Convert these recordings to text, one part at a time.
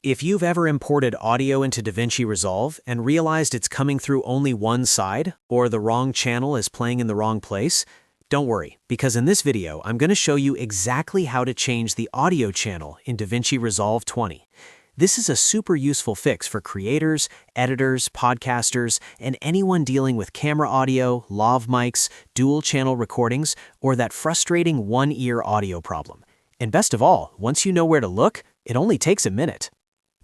If you've ever imported audio into DaVinci Resolve and realized it's coming through only one side, or the wrong channel is playing in the wrong place, don't worry, because in this video, I'm going to show you exactly how to change the audio channel in DaVinci Resolve 20. This is a super useful fix for creators, editors, podcasters, and anyone dealing with camera audio, lav mics, dual-channel recordings, or that frustrating one-ear audio problem. And best of all, once you know where to look, it only takes a minute.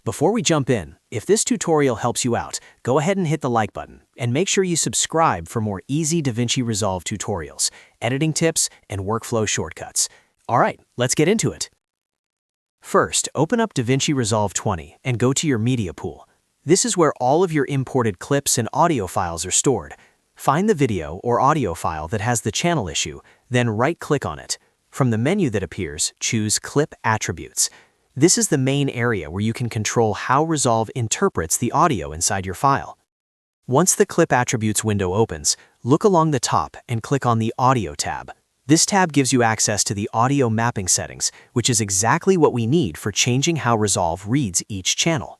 Before we jump in, if this tutorial helps you out, go ahead and hit the like button, and make sure you subscribe for more easy DaVinci Resolve tutorials, editing tips, and workflow shortcuts. Alright, let's get into it. First, open up DaVinci Resolve 20 and go to your media pool. This is where all of your imported clips and audio files are stored. Find the video or audio file that has the channel issue, then right-click on it. From the menu that appears, choose Clip Attributes. This is the main area where you can control how Resolve interprets the audio inside your file. Once the Clip Attributes window opens, look along the top and click on the Audio tab. This tab gives you access to the audio mapping settings, which is exactly what we need for changing how Resolve reads each channel.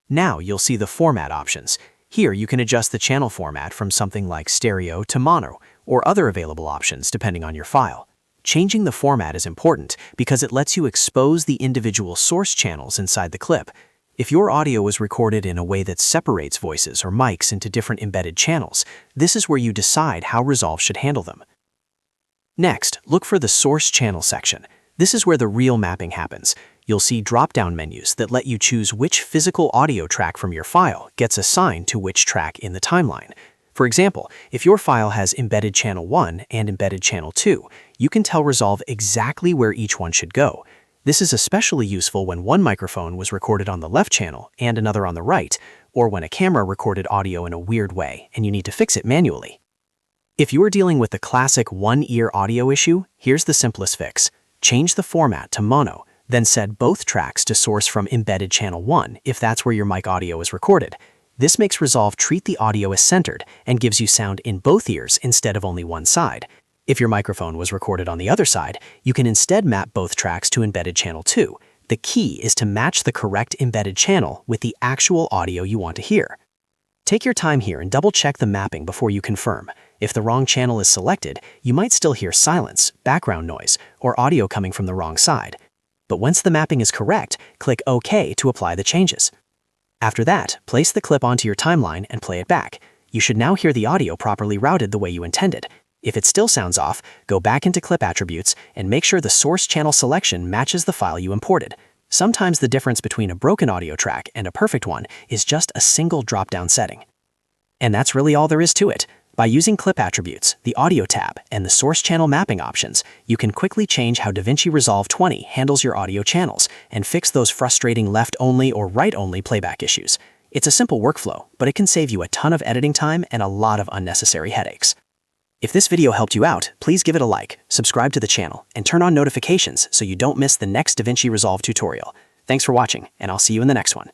Now you'll see the format options. Here you can adjust the channel format from something like stereo to mono, or other available options depending on your file. Changing the format is important because it lets you expose the individual source channels inside the clip. If your audio was recorded in a way that separates voices or mics into different embedded channels, this is where you decide how Resolve should handle them. Next, look for the Source Channel section. This is where the real mapping happens. You'll see drop-down menus that let you choose which physical audio track from your file gets assigned to which track in the timeline. For example, if your file has embedded channel 1 and embedded channel 2, you can tell Resolve exactly where each one should go. This is especially useful when one microphone was recorded on the left channel and another on the right, or when a camera recorded audio in a weird way and you need to fix it manually. If you are dealing with the classic one-ear audio issue, here's the simplest fix. Change the format to mono, then set both tracks to source from embedded channel 1 if that's where your mic audio is recorded. This makes Resolve treat the audio as centered and gives you sound in both ears instead of only one side. If your microphone was recorded on the other side, you can instead map both tracks to embedded channel 2. The key is to match the correct embedded channel with the actual audio you want to hear. Take your time here and double-check the mapping before you confirm. If the wrong channel is selected, you might still hear silence, background noise, or audio coming from the wrong side. But once the mapping is correct, click OK to apply the changes. After that, place the clip onto your timeline and play it back. You should now hear the audio properly routed the way you intended. If it still sounds off, go back into Clip Attributes and make sure the source channel selection matches the file you imported. Sometimes the difference between a broken audio track and a perfect one is just a single drop-down setting. And that's really all there is to it. By using Clip Attributes, the Audio tab, and the Source Channel Mapping options, you can quickly change how DaVinci Resolve 20 handles your audio channels and fix those frustrating left-only or right-only playback issues. It's a simple workflow, but it can save you a ton of editing time and a lot of unnecessary headaches. If this video helped you out, please give it a like, subscribe to the channel, and turn on notifications so you don't miss the next DaVinci Resolve tutorial. Thanks for watching, and I'll see you in the next one.